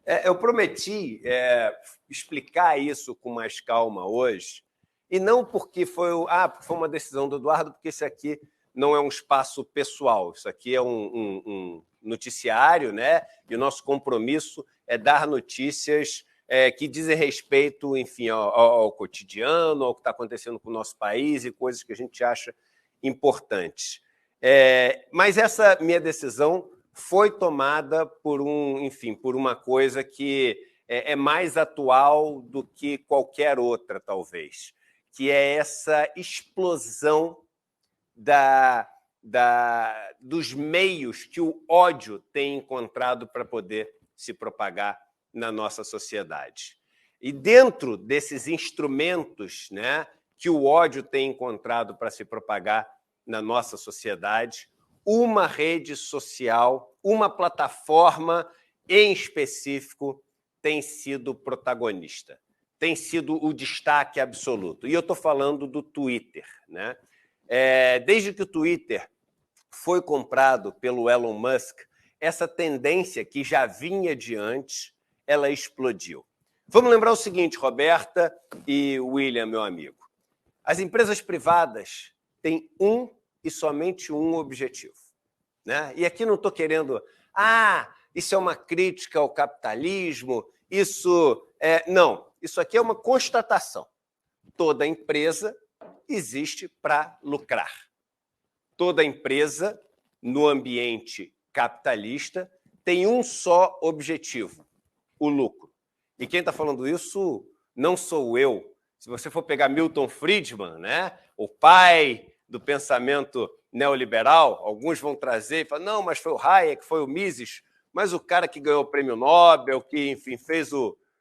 Eu prometi explicar isso com mais calma hoje, e não porque foi uma decisão do Eduardo, porque isso aqui não é um espaço pessoal, isso aqui é um noticiário, né? E o nosso compromisso é dar notícias que dizem respeito, enfim, ao cotidiano, ao que está acontecendo com o nosso país e coisas que a gente acha importantes. Mas essa minha decisão foi tomada por uma coisa que é mais atual do que qualquer outra, talvez, que é essa explosão dos meios que o ódio tem encontrado para poder se propagar na nossa sociedade. E dentro desses instrumentos, né, que o ódio tem encontrado para se propagar na nossa sociedade, uma rede social, uma plataforma em específico tem sido protagonista, tem sido o destaque absoluto. E eu estou falando do Twitter, né? Desde que o Twitter foi comprado pelo Elon Musk, essa tendência que já vinha de antes, ela explodiu. Vamos lembrar o seguinte, Roberta e William, meu amigo. As empresas privadas têm e somente um objetivo, né? E aqui não estou querendo... isso é uma crítica ao capitalismo, não, isso aqui é uma constatação. Toda empresa existe para lucrar. Toda empresa, no ambiente capitalista, tem um só objetivo, o lucro. E quem está falando isso não sou eu. Se você for pegar Milton Friedman, né, o pai do pensamento neoliberal, alguns vão trazer e falar, não, mas foi o Hayek, foi o Mises, mas o cara que ganhou o prêmio Nobel, que, enfim, fez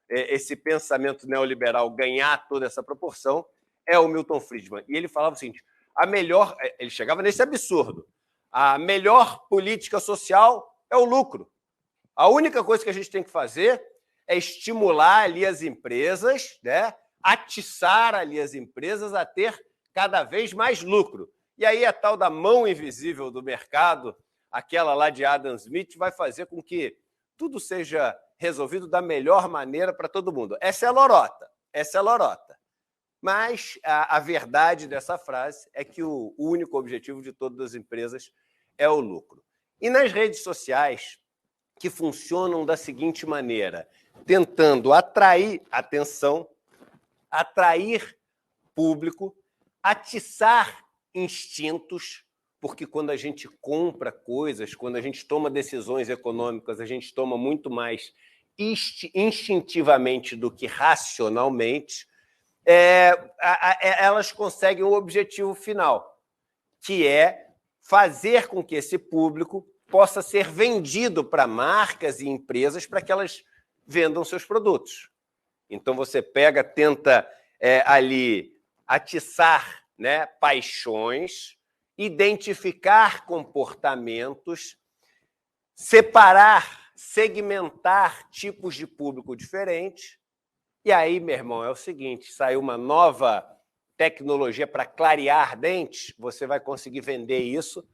esse pensamento neoliberal ganhar toda essa proporção, é o Milton Friedman. E ele falava o seguinte, ele chegava nesse absurdo, a melhor política social é o lucro. A única coisa que a gente tem que fazer é estimular ali as empresas, né, atiçar ali as empresas a ter cada vez mais lucro. E aí a tal da mão invisível do mercado, aquela lá de Adam Smith, vai fazer com que tudo seja resolvido da melhor maneira para todo mundo. Essa é a lorota. Mas a verdade dessa frase é que o único objetivo de todas as empresas é o lucro. E nas redes sociais, que funcionam da seguinte maneira, tentando atrair atenção, atrair público, atiçar instintos, porque quando a gente compra coisas, quando a gente toma decisões econômicas, a gente toma muito mais instintivamente do que racionalmente, elas conseguem o objetivo final, que é fazer com que esse público possa ser vendido para marcas e empresas para que elas vendam seus produtos. Então, você tenta ali atiçar, né, paixões, identificar comportamentos, separar, segmentar tipos de público diferentes. E aí, meu irmão, é o seguinte, saiu uma nova tecnologia para clarear dentes, você vai conseguir vender isso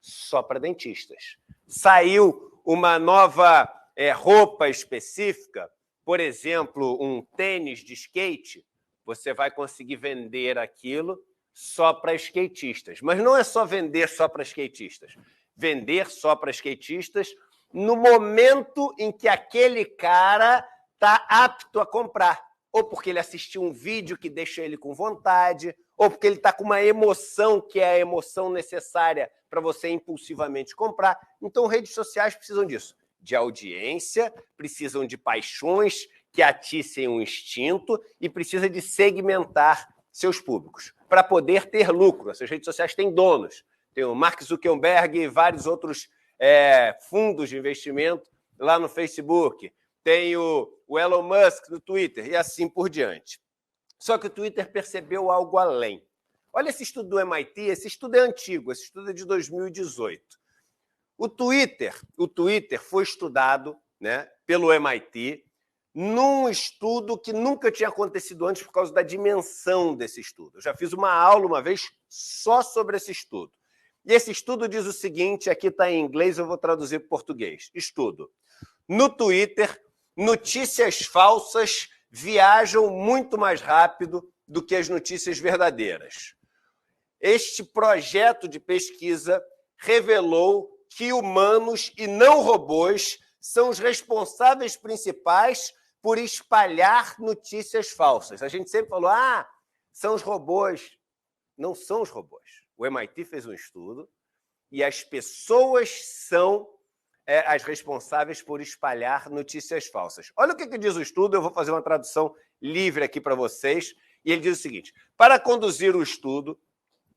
só para dentistas. Saiu uma nova roupa específica, por exemplo, um tênis de skate, você vai conseguir vender aquilo só para skatistas. Mas não é só vender só para skatistas. Vender só para skatistas no momento em que aquele cara está apto a comprar. Ou porque ele assistiu um vídeo que deixa ele com vontade, ou porque ele está com uma emoção que é a emoção necessária para você impulsivamente comprar. Então, redes sociais precisam disso. De audiência, precisam de paixões que aticem o instinto e precisa de segmentar seus públicos para poder ter lucro. Essas redes sociais têm donos. Tem o Mark Zuckerberg e vários outros fundos de investimento lá no Facebook. Tem o Elon Musk no Twitter e assim por diante. Só que o Twitter percebeu algo além. Olha esse estudo do MIT, esse estudo é antigo, esse estudo é de 2018. O Twitter foi estudado, né, pelo MIT num estudo que nunca tinha acontecido antes por causa da dimensão desse estudo. Eu já fiz uma aula uma vez só sobre esse estudo. E esse estudo diz o seguinte, aqui está em inglês, eu vou traduzir para português. Estudo. No Twitter, notícias falsas viajam muito mais rápido do que as notícias verdadeiras. Este projeto de pesquisa revelou que humanos e não robôs são os responsáveis principais por espalhar notícias falsas. A gente sempre falou, são os robôs. Não são os robôs. O MIT fez um estudo e as pessoas são as responsáveis por espalhar notícias falsas. Olha o que diz o estudo, eu vou fazer uma tradução livre aqui para vocês, e ele diz o seguinte: para conduzir o estudo,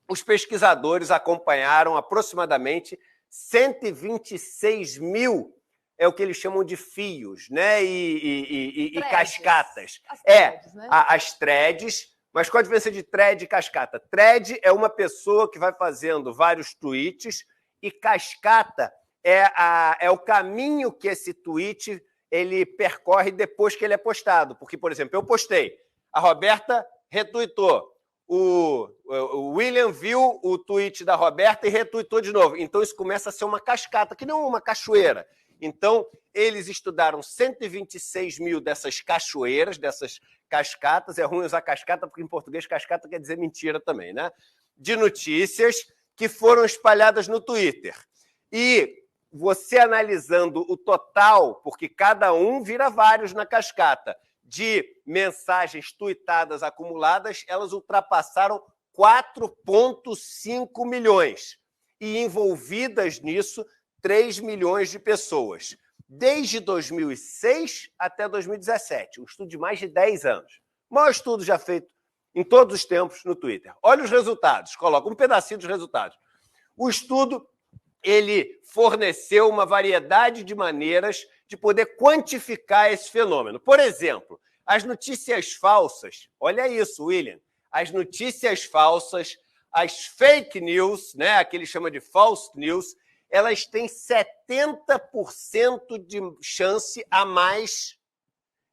os pesquisadores acompanharam aproximadamente 126 mil, é o que eles chamam de fios, né? E cascatas. As threads, né? As threads. Mas qual a diferença de thread e cascata? Thread é uma pessoa que vai fazendo vários tweets e cascata é o caminho que esse tweet ele percorre depois que ele é postado. Porque, por exemplo, eu postei, a Roberta retweetou, o William viu o tweet da Roberta e retweetou de novo. Então, isso começa a ser uma cascata, que não é uma cachoeira. Então, eles estudaram 126 mil dessas cachoeiras, dessas cascatas. É ruim usar cascata, porque em português cascata quer dizer mentira também, né? De notícias que foram espalhadas no Twitter. E você analisando o total, porque cada um vira vários na cascata, de mensagens tuitadas acumuladas, elas ultrapassaram 4,5 milhões. E envolvidas nisso, 3 milhões de pessoas. Desde 2006 até 2017. Um estudo de mais de 10 anos. O maior estudo já feito em todos os tempos no Twitter. Olha os resultados. Coloca um pedacinho dos resultados. O estudo ele forneceu uma variedade de maneiras de poder quantificar esse fenômeno. Por exemplo, as notícias falsas, olha isso, William, as notícias falsas, as fake news, né, a que ele chama de false news, elas têm 70% de chance a mais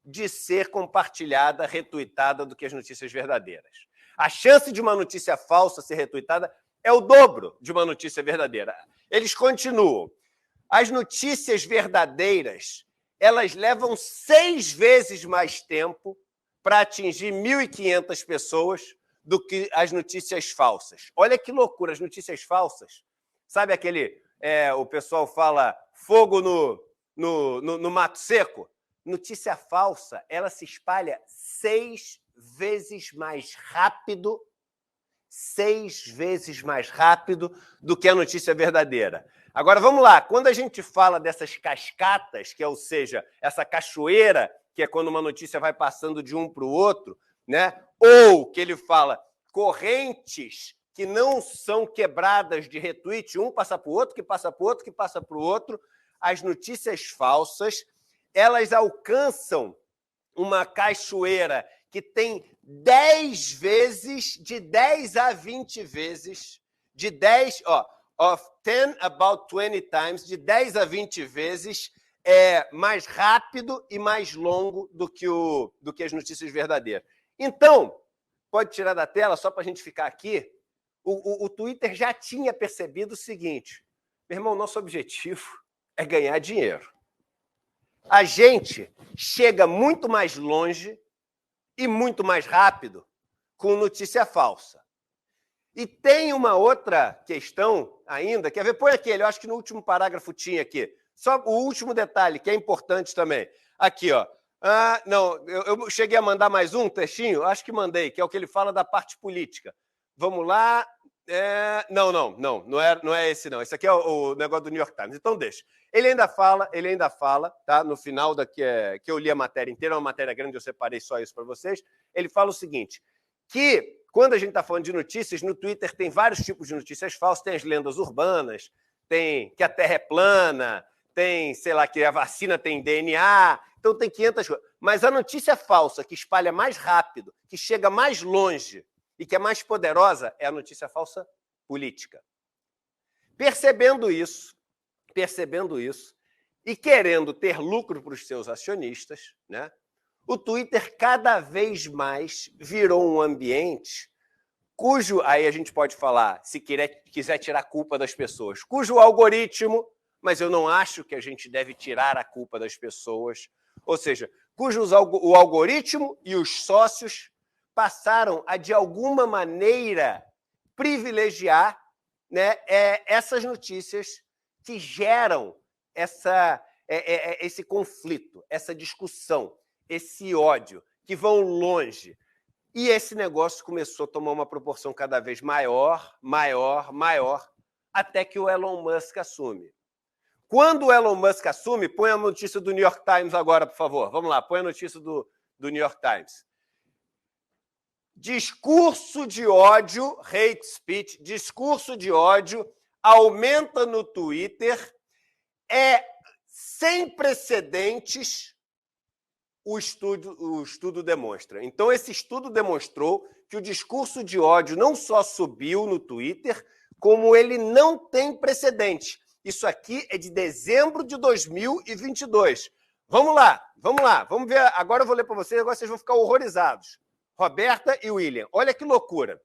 de ser compartilhada, retuitada do que as notícias verdadeiras. A chance de uma notícia falsa ser retuitada é o dobro de uma notícia verdadeira. Eles continuam. As notícias verdadeiras, elas levam 6 vezes mais tempo para atingir 1.500 pessoas do que as notícias falsas. Olha que loucura, as notícias falsas. Sabe aquele... o pessoal fala fogo no mato seco? Notícia falsa, ela se espalha 6 vezes mais rápido, 6 vezes mais rápido do que a notícia verdadeira. Agora, vamos lá. Quando a gente fala dessas cascatas, que é, ou seja, essa cachoeira, que é quando uma notícia vai passando de um para o outro, né? Ou que ele fala correntes que não são quebradas de retweet, um passa para o outro, que passa para o outro, que passa para o outro, as notícias falsas, elas alcançam uma cachoeira que tem 10 vezes, de 10 a 20 vezes, de 10, of 10 about 20 times, de 10 a 20 vezes mais rápido e mais longo do que as notícias verdadeiras. Então, pode tirar da tela, só para a gente ficar aqui, o Twitter já tinha percebido o seguinte: meu irmão, nosso objetivo é ganhar dinheiro. A gente chega muito mais longe e muito mais rápido com notícia falsa. E tem uma outra questão ainda, quer ver? Põe aquele, eu acho que no último parágrafo tinha aqui. Só o último detalhe, que é importante também. Aqui, ó. Não, eu cheguei a mandar mais um textinho, acho que mandei, que é o que ele fala da parte política. Vamos lá. Não é esse, não. Esse aqui é o negócio do New York Times. Então, deixa. Ele ainda fala, tá? No final que eu li a matéria inteira, é uma matéria grande, eu separei só isso para vocês. Ele fala o seguinte, que quando a gente está falando de notícias, no Twitter tem vários tipos de notícias falsas, tem as lendas urbanas, tem que a Terra é plana, tem, sei lá, que a vacina tem DNA, então tem 500 coisas. Mas a notícia falsa que espalha mais rápido, que chega mais longe e que é mais poderosa é a notícia falsa política. Percebendo isso, e querendo ter lucro para os seus acionistas, né, o Twitter cada vez mais virou um ambiente cujo, aí a gente pode falar, se quiser tirar a culpa das pessoas, cujo algoritmo, mas eu não acho que a gente deve tirar a culpa das pessoas, ou seja, cujos o algoritmo e os sócios passaram a, de alguma maneira, privilegiar, né, essas notícias que geram esse conflito, essa discussão, esse ódio, que vão longe. E esse negócio começou a tomar uma proporção cada vez maior, até que o Elon Musk assume. Quando o Elon Musk assume, põe a notícia do New York Times agora, por favor. Vamos lá, põe a notícia do New York Times. Discurso de ódio, hate speech, discurso de ódio aumenta no Twitter, sem precedentes, o estudo demonstra. Então, esse estudo demonstrou que o discurso de ódio não só subiu no Twitter, como ele não tem precedente. Isso aqui é de dezembro de 2022. Vamos lá, vamos ver. Agora eu vou ler para vocês, agora vocês vão ficar horrorizados. Roberta e William, olha que loucura.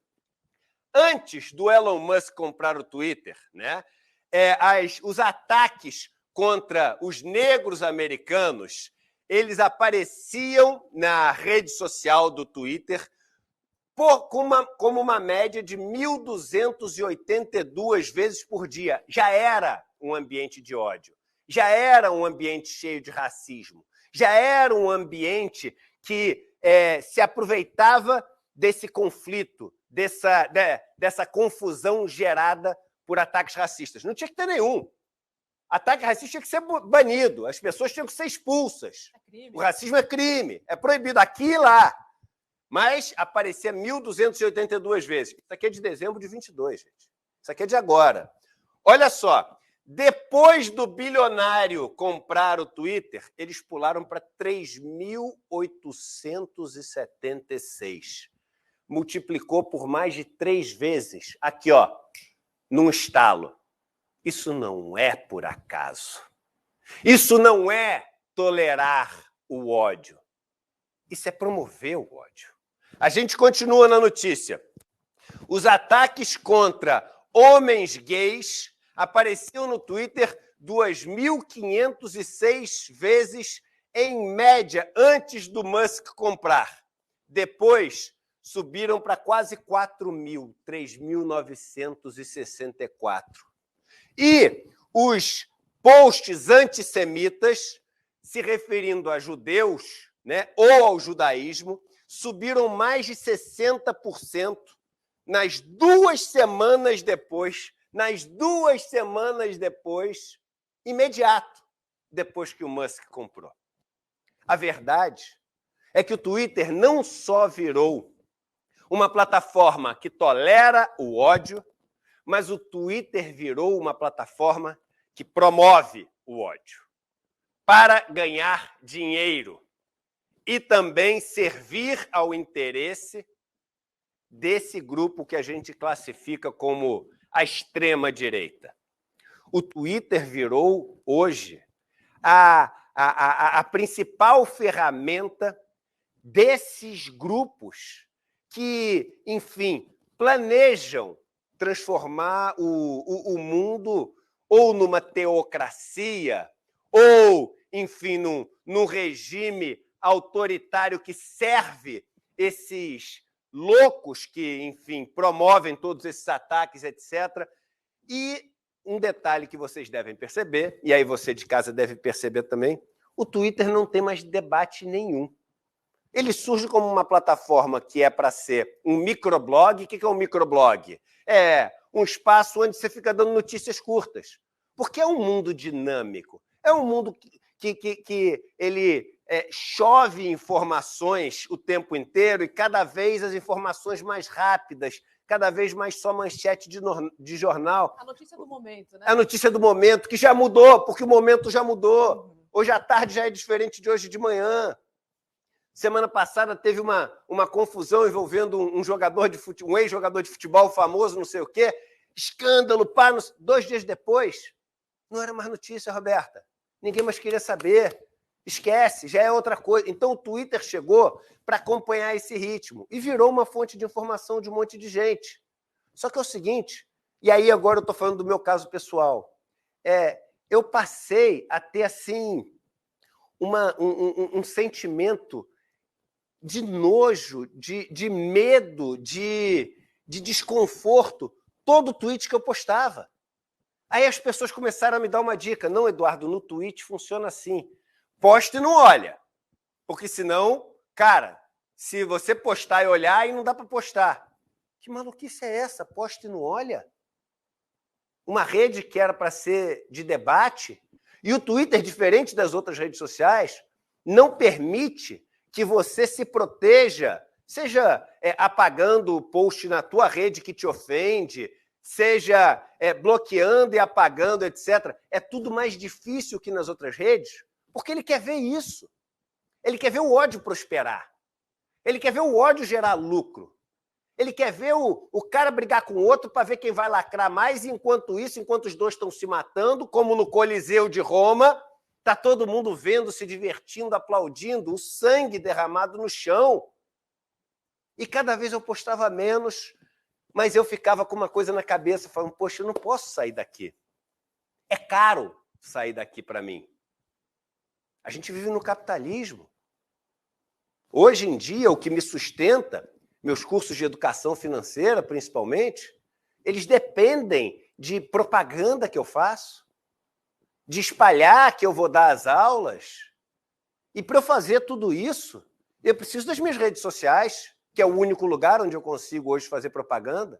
Antes do Elon Musk comprar o Twitter, né, os ataques contra os negros americanos, eles apareciam na rede social do Twitter como uma média de 1.282 vezes por dia. Já era um ambiente de ódio, já era um ambiente cheio de racismo, já era um ambiente que se aproveitava desse conflito, dessa confusão gerada por ataques racistas. Não tinha que ter nenhum. Ataque racista tinha que ser banido, as pessoas tinham que ser expulsas. O racismo é crime, é proibido aqui e lá. Mas aparecia 1.282 vezes. Isso aqui é de dezembro de 22, gente. Isso aqui é de agora. Olha só, depois do bilionário comprar o Twitter, eles pularam para 3.876. Multiplicou por mais de 3 vezes. Aqui, ó, num estalo. Isso não é por acaso. Isso não é tolerar o ódio. Isso é promover o ódio. A gente continua na notícia. Os ataques contra homens gays apareciam no Twitter 2.506 vezes, em média, antes do Musk comprar. Depois, subiram para quase 4.000, 3.964. E os posts antissemitas, se referindo a judeus, né, ou ao judaísmo, subiram mais de 60% nas 2 semanas depois, imediato, depois que o Musk comprou. A verdade é que o Twitter não só virou uma plataforma que tolera o ódio, mas o Twitter virou uma plataforma que promove o ódio para ganhar dinheiro e também servir ao interesse desse grupo que a gente classifica como a extrema-direita. O Twitter virou, hoje, a principal ferramenta desses grupos que, enfim, planejam transformar o mundo ou numa teocracia, ou, enfim, num regime autoritário que serve esses loucos que, enfim, promovem todos esses ataques, etc. E um detalhe que vocês devem perceber, e aí você de casa deve perceber também, o Twitter não tem mais debate nenhum. Ele surge como uma plataforma que é para ser um microblog. O que é um microblog? É um espaço onde você fica dando notícias curtas. Porque é um mundo dinâmico. É um mundo que ele chove informações o tempo inteiro e cada vez as informações mais rápidas, cada vez mais só manchete de jornal. A notícia do momento, né? A notícia do momento, que já mudou, porque o momento já mudou. Hoje à tarde já é diferente de hoje de manhã. Semana passada teve uma confusão envolvendo um jogador de futebol, um ex-jogador de futebol famoso, não sei o quê. Escândalo, pá, 2 dias depois. Não era mais notícia, Roberta. Ninguém mais queria saber. Esquece, já é outra coisa. Então o Twitter chegou para acompanhar esse ritmo e virou uma fonte de informação de um monte de gente. Só que é o seguinte, e aí agora eu estou falando do meu caso pessoal, eu passei a ter, assim, um sentimento de nojo, de medo, de desconforto, todo tweet que eu postava. Aí as pessoas começaram a me dar uma dica. Não, Eduardo, no tweet funciona assim. Poste e não olha. Porque senão, cara, se você postar e olhar, aí não dá para postar. Que maluquice é essa? Poste e não olha? Uma rede que era para ser de debate, e o Twitter, diferente das outras redes sociais, não permite que você se proteja, seja apagando o post na tua rede que te ofende, seja bloqueando e apagando, etc. É tudo mais difícil que nas outras redes, porque ele quer ver isso. Ele quer ver o ódio prosperar. Ele quer ver o ódio gerar lucro. Ele quer ver o cara brigar com o outro para ver quem vai lacrar mais, e enquanto isso, enquanto os dois estão se matando, como no Coliseu de Roma, está todo mundo vendo, se divertindo, aplaudindo, o sangue derramado no chão. E cada vez eu postava menos, mas eu ficava com uma coisa na cabeça, falando, poxa, eu não posso sair daqui. É caro sair daqui para mim. A gente vive no capitalismo. Hoje em dia, o que me sustenta, meus cursos de educação financeira, principalmente, eles dependem de propaganda que eu faço, de espalhar que eu vou dar as aulas. E para eu fazer tudo isso, eu preciso das minhas redes sociais, que é o único lugar onde eu consigo hoje fazer propaganda.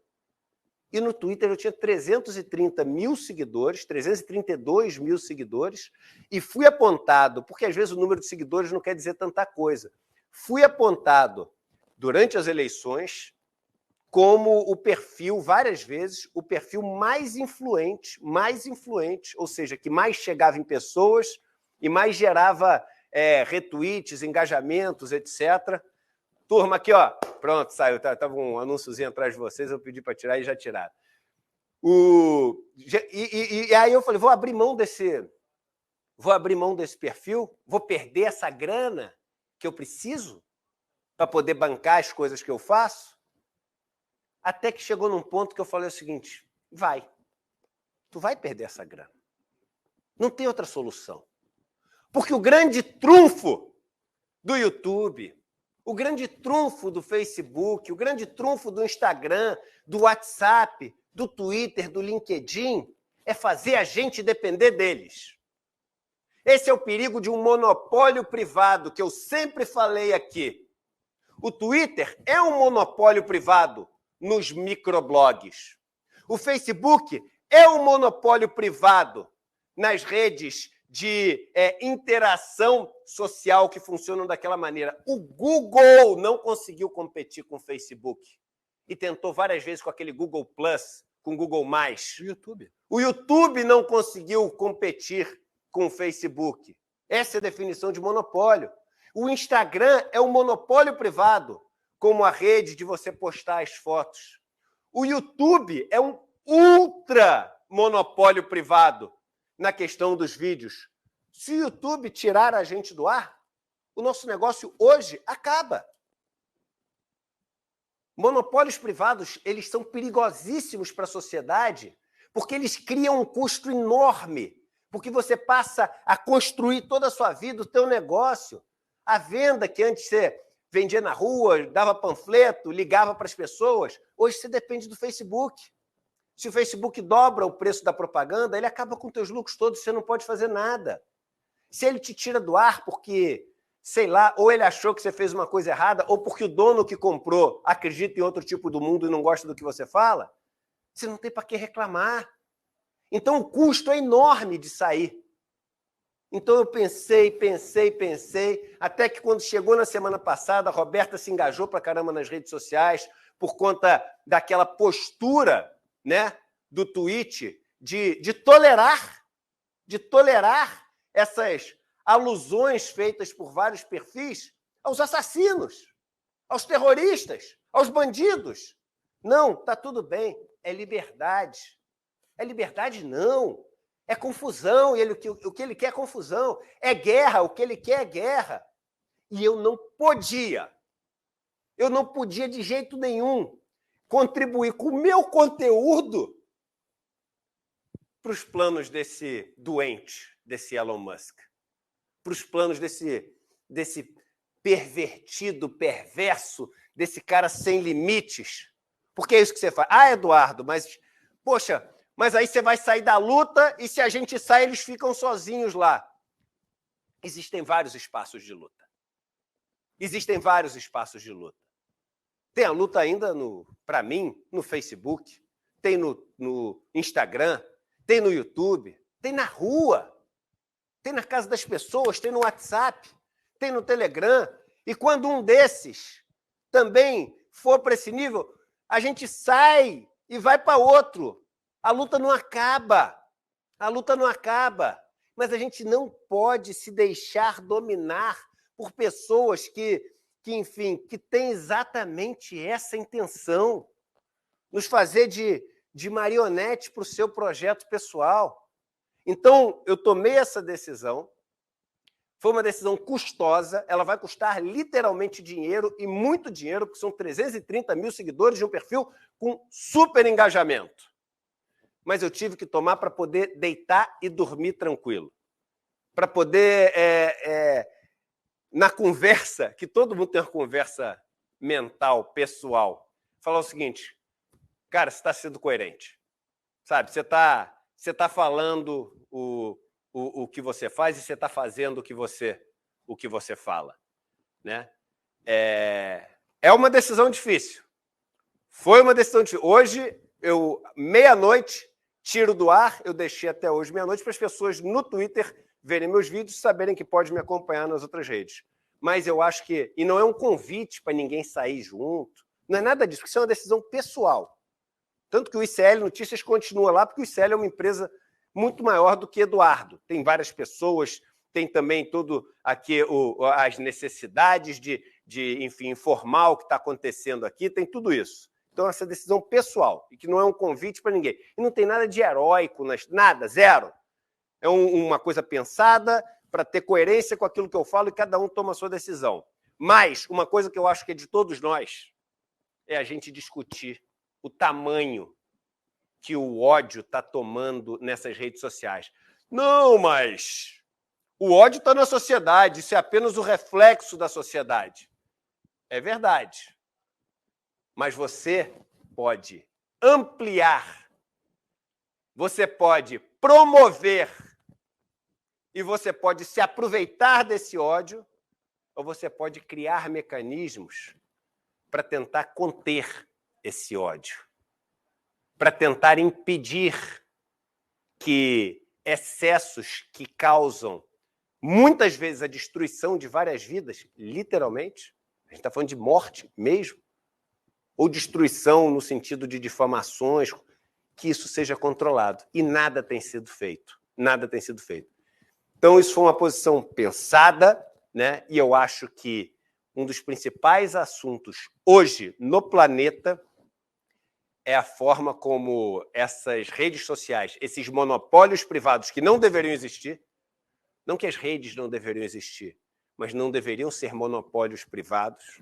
E no Twitter eu tinha 330 mil seguidores, 332 mil seguidores, e fui apontado, porque às vezes o número de seguidores não quer dizer tanta coisa, fui apontado durante as eleições como o perfil, várias vezes, o perfil mais influente, ou seja, que mais chegava em pessoas e mais gerava retweets, engajamentos, etc. Turma, aqui, ó, pronto, saiu, estava um anúnciozinho atrás de vocês, eu pedi para tirar e já tiraram. E aí eu falei, vou abrir mão desse perfil, vou perder essa grana que eu preciso para poder bancar as coisas que eu faço, até que chegou num ponto que eu falei o seguinte, tu vai perder essa grana. Não tem outra solução. Porque o grande trunfo do YouTube, o grande trunfo do Facebook, o grande trunfo do Instagram, do WhatsApp, do Twitter, do LinkedIn, é fazer a gente depender deles. Esse é o perigo de um monopólio privado, que eu sempre falei aqui. O Twitter é um monopólio privado nos microblogs. O Facebook é um monopólio privado nas redes de interação social que funcionam daquela maneira. O Google não conseguiu competir com o Facebook e tentou várias vezes com aquele Google Plus, com o Google+. O YouTube não conseguiu competir com o Facebook. Essa é a definição de monopólio. O Instagram é um monopólio privado, como a rede de você postar as fotos. O YouTube é um ultra monopólio privado na questão dos vídeos. Se o YouTube tirar a gente do ar, o nosso negócio hoje acaba. Monopólios privados, eles são perigosíssimos para a sociedade, porque eles criam um custo enorme, porque você passa a construir toda a sua vida, o teu negócio. A venda que antes você vendia na rua, dava panfleto, ligava para as pessoas, hoje você depende do Facebook. Se o Facebook dobra o preço da propaganda, ele acaba com os teus lucros todos, você não pode fazer nada. Se ele te tira do ar porque, sei lá, ou ele achou que você fez uma coisa errada, ou porque o dono que comprou acredita em outro tipo do mundo e não gosta do que você fala, você não tem para que reclamar. Então o custo é enorme de sair. Então eu pensei, até que quando chegou na semana passada, a Roberta se engajou pra caramba nas redes sociais por conta daquela postura, né, do tweet de tolerar essas alusões feitas por vários perfis aos assassinos, aos terroristas, aos bandidos. Não, tá tudo bem, é liberdade. É liberdade não. É confusão, e o que ele quer é confusão. É guerra, o que ele quer é guerra. E eu não podia de jeito nenhum contribuir com o meu conteúdo para os planos desse doente, desse Elon Musk. para os planos desse pervertido, perverso, desse cara sem limites. Porque é isso que você faz. Ah, Eduardo, mas, poxa, mas aí você vai sair da luta e se a gente sai, eles ficam sozinhos lá. Existem vários espaços de luta. Existem vários espaços de luta. Tem a luta ainda, para mim, no Facebook, tem no Instagram, tem no YouTube, tem na rua, tem na casa das pessoas, tem no WhatsApp, tem no Telegram. E quando um desses também for para esse nível, a gente sai e vai para outro. A luta não acaba. A luta não acaba. Mas a gente não pode se deixar dominar por pessoas que enfim, que têm exatamente essa intenção, nos fazer de marionete para o seu projeto pessoal. Então, eu tomei essa decisão, foi uma decisão custosa, ela vai custar literalmente dinheiro, e muito dinheiro, porque são 330 mil seguidores de um perfil com super engajamento. Mas eu tive que tomar para poder deitar e dormir tranquilo. Para poder, na conversa, que todo mundo tem uma conversa mental, pessoal, falar o seguinte, cara, você está sendo coerente. Sabe, você tá falando o que você faz e você está fazendo o que você fala. Né? É uma decisão difícil. Foi uma decisão difícil. Hoje, meia-noite, tiro do ar, eu deixei até hoje meia-noite para as pessoas no Twitter verem meus vídeos e saberem que pode me acompanhar nas outras redes. Mas eu acho que... E não é um convite para ninguém sair junto, não é nada disso, porque isso é uma decisão pessoal. Tanto que o ICL Notícias continua lá, porque o ICL é uma empresa muito maior do que Eduardo. Tem várias pessoas, tem também tudo aqui as necessidades de enfim, informar o que está acontecendo aqui, tem tudo isso. Então, essa decisão pessoal, e que não é um convite para ninguém. E não tem nada de heróico, nada, zero. É uma coisa pensada para ter coerência com aquilo que eu falo e cada um toma a sua decisão. Mas uma coisa que eu acho que é de todos nós é a gente discutir o tamanho que o ódio está tomando nessas redes sociais. Não, mas o ódio está na sociedade, isso é apenas o reflexo da sociedade. É verdade. Mas você pode ampliar, você pode promover e você pode se aproveitar desse ódio, ou você pode criar mecanismos para tentar conter esse ódio, para tentar impedir que excessos que causam, muitas vezes, a destruição de várias vidas, literalmente, a gente está falando de morte mesmo, ou destruição no sentido de difamações, que isso seja controlado. E nada tem sido feito. Nada tem sido feito. Então, isso foi uma posição pensada, né? E eu acho que um dos principais assuntos hoje no planeta é a forma como essas redes sociais, esses monopólios privados que não deveriam existir, não que as redes não deveriam existir, mas não deveriam ser monopólios privados,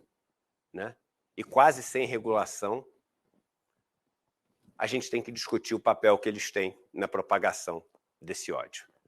né? E quase sem regulação, a gente tem que discutir o papel que eles têm na propagação desse ódio.